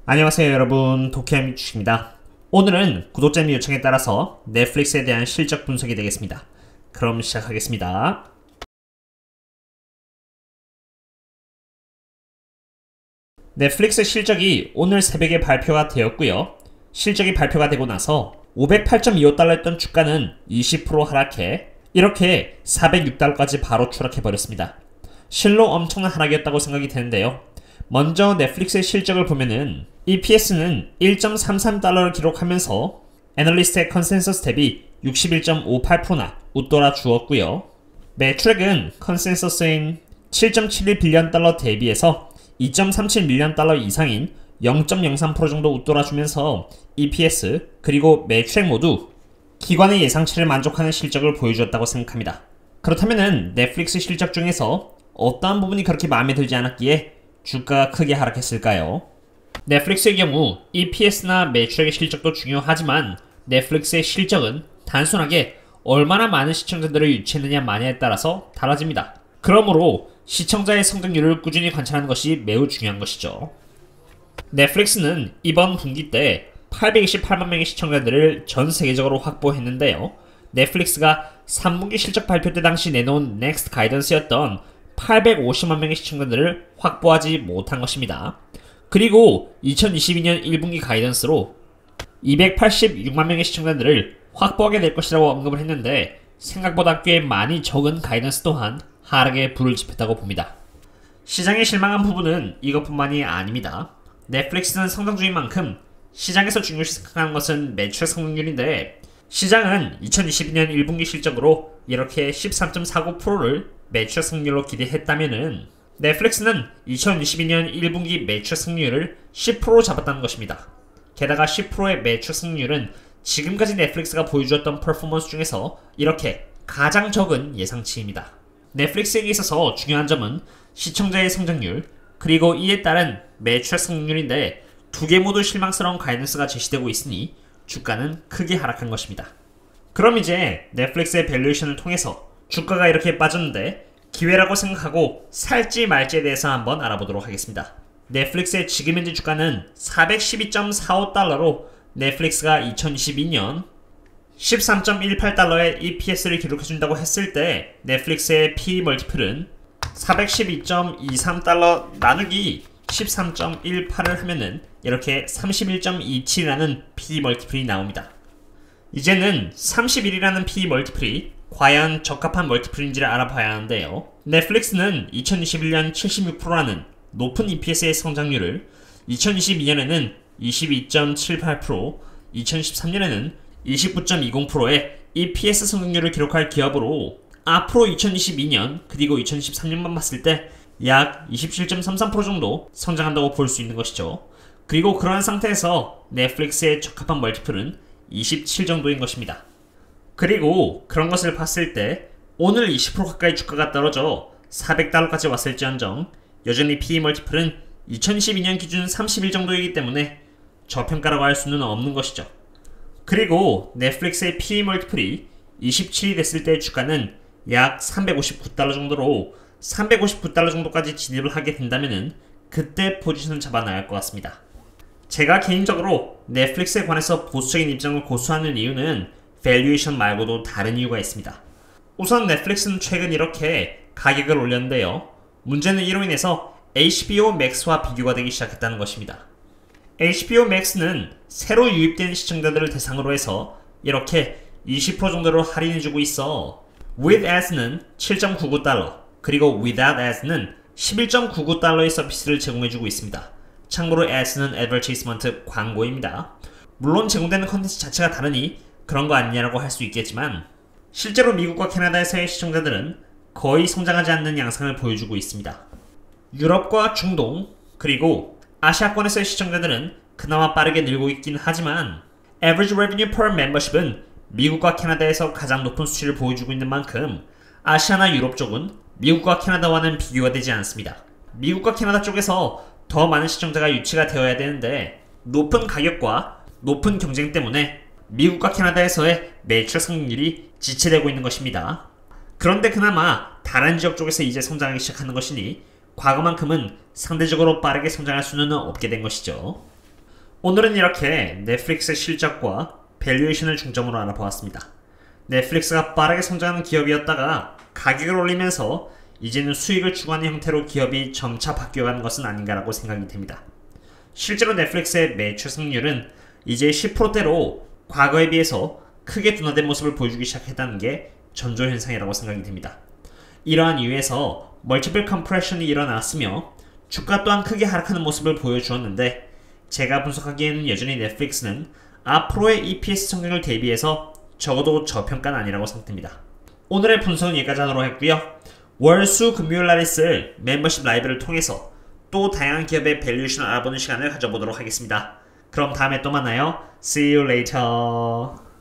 안녕하세요 여러분, 도쿄함 주식입니다. 오늘은 구독자님 요청에 따라서 넷플릭스에 대한 실적 분석이 되겠습니다. 그럼 시작하겠습니다. 넷플릭스 실적이 오늘 새벽에 발표가 되었고요. 실적이 발표가 되고 나서 508.25달러였던 주가는 20% 하락해 이렇게 406달러까지 바로 추락해버렸습니다. 실로 엄청난 하락이었다고 생각이 되는데요. 먼저 넷플릭스의 실적을 보면은 EPS는 1.33달러를 기록하면서 애널리스트의 컨센서스 대비 61.58%나 웃돌아 주었고요. 매출액은 컨센서스인 7.71빌리언 달러 대비해서 2.37밀리언 달러 이상인 0.03% 정도 웃돌아 주면서 EPS 그리고 매출액 모두 기관의 예상치를 만족하는 실적을 보여주었다고 생각합니다. 그렇다면은 넷플릭스 실적 중에서 어떠한 부분이 그렇게 마음에 들지 않았기에 주가가 크게 하락했을까요? 넷플릭스의 경우 EPS나 매출액의 실적도 중요하지만 넷플릭스의 실적은 단순하게 얼마나 많은 시청자들을 유치했느냐 마냐에 따라서 달라집니다. 그러므로 시청자의 성장률을 꾸준히 관찰하는 것이 매우 중요한 것이죠. 넷플릭스는 이번 분기 때 828만 명의 시청자들을 전 세계적으로 확보했는데요. 넷플릭스가 3분기 실적 발표 때 당시 내놓은 넥스트 가이던스였던 850만 명의 시청자들을 확보하지 못한 것입니다. 그리고 2022년 1분기 가이던스로 286만 명의 시청자들을 확보하게 될 것이라고 언급을 했는데 생각보다 꽤 많이 적은 가이던스 또한 하락에 불을 지폈다고 봅니다. 시장에 실망한 부분은 이것뿐만이 아닙니다. 넷플릭스는 성장주인 만큼 시장에서 중요시 생각하는 것은 매출 성장률인데 시장은 2022년 1분기 실적으로 이렇게 13.49%를 매출 성률로 기대했다면은 넷플릭스는 2022년 1분기 매출 성률을 10% 잡았다는 것입니다. 게다가 10%의 매출 성률은 지금까지 넷플릭스가 보여주었던 퍼포먼스 중에서 이렇게 가장 적은 예상치입니다. 넷플릭스에게 있어서 중요한 점은 시청자의 성장률 그리고 이에 따른 매출 성률인데 두 개 모두 실망스러운 가이던스가 제시되고 있으니 주가는 크게 하락한 것입니다. 그럼 이제 넷플릭스의 밸류에이션을 통해서 주가가 이렇게 빠졌는데 기회라고 생각하고 살지 말지에 대해서 한번 알아보도록 하겠습니다. 넷플릭스의 지금 현재 주가는 412.45달러로 넷플릭스가 2022년 13.18달러의 EPS를 기록해준다고 했을 때 넷플릭스의 PE 멀티플은 412.23달러 나누기 13.18을 하면은 이렇게 31.27이라는 PE 멀티플이 나옵니다. 이제는 31이라는 PE 멀티플이 과연 적합한 멀티플인지를 알아봐야 하는데요. 넷플릭스는 2021년 76%라는 높은 EPS의 성장률을 2022년에는 22.78%, 2013년에는 29.20%의 EPS 성장률을 기록할 기업으로 앞으로 2022년 그리고 2013년만 봤을 때 약 27.33% 정도 성장한다고 볼 수 있는 것이죠. 그리고 그러한 상태에서 넷플릭스의 적합한 멀티플은 27 정도인 것입니다. 그리고 그런 것을 봤을 때 오늘 20% 가까이 주가가 떨어져 400달러까지 왔을지언정 여전히 PE 멀티플은 2012년 기준 31 정도이기 때문에 저평가라고 할 수는 없는 것이죠. 그리고 넷플릭스의 PE 멀티플이 27이 됐을 때 주가는 약 359달러 정도로 359달러 정도까지 진입을 하게 된다면은 그때 포지션을 잡아놔야 할 것 같습니다. 제가 개인적으로 넷플릭스에 관해서 보수적인 입장을 고수하는 이유는 밸류에이션 말고도 다른 이유가 있습니다. 우선 넷플릭스는 최근 이렇게 가격을 올렸는데요. 문제는 이로 인해서 HBO Max와 비교가 되기 시작했다는 것입니다. HBO Max는 새로 유입된 시청자들을 대상으로 해서 이렇게 20% 정도로 할인해주고 있어 with ads는 7.99달러 그리고 without ads는 11.99달러의 서비스를 제공해주고 있습니다. 참고로 ads는 advertisement 광고입니다. 물론 제공되는 컨텐츠 자체가 다르니 그런 거 아니냐라고 할 수 있겠지만 실제로 미국과 캐나다에서의 시청자들은 거의 성장하지 않는 양상을 보여주고 있습니다. 유럽과 중동 그리고 아시아권에서의 시청자들은 그나마 빠르게 늘고 있긴 하지만 average revenue per membership은 미국과 캐나다에서 가장 높은 수치를 보여주고 있는 만큼 아시아나 유럽 쪽은 미국과 캐나다와는 비교가 되지 않습니다. 미국과 캐나다 쪽에서 더 많은 시청자가 유치가 되어야 되는데 높은 가격과 높은 경쟁 때문에 미국과 캐나다에서의 매출 성장률이 지체되고 있는 것입니다. 그런데 그나마 다른 지역 쪽에서 이제 성장하기 시작하는 것이니 과거만큼은 상대적으로 빠르게 성장할 수는 없게 된 것이죠. 오늘은 이렇게 넷플릭스의 실적과 밸류에이션을 중점으로 알아보았습니다. 넷플릭스가 빠르게 성장하는 기업이었다가 가격을 올리면서 이제는 수익을 추구하는 형태로 기업이 점차 바뀌어가는 것은 아닌가라고 생각이 됩니다. 실제로 넷플릭스의 매출 성률은 이제 10%대로 과거에 비해서 크게 둔화된 모습을 보여주기 시작했다는 게 전조현상이라고 생각이 됩니다. 이러한 이유에서 멀티플 컴프레션이 일어났으며 주가 또한 크게 하락하는 모습을 보여주었는데 제가 분석하기에는 여전히 넷플릭스는 앞으로의 EPS 성장을 대비해서 적어도 저평가는 아니라고 생각됩니다. 오늘의 분석은 여기까지 하도록 했고요. 월, 수, 금요일날에 쓸 멤버십 라이브를 통해서 또 다양한 기업의 밸류에이션을 알아보는 시간을 가져보도록 하겠습니다. 그럼 다음에 또 만나요. See you later.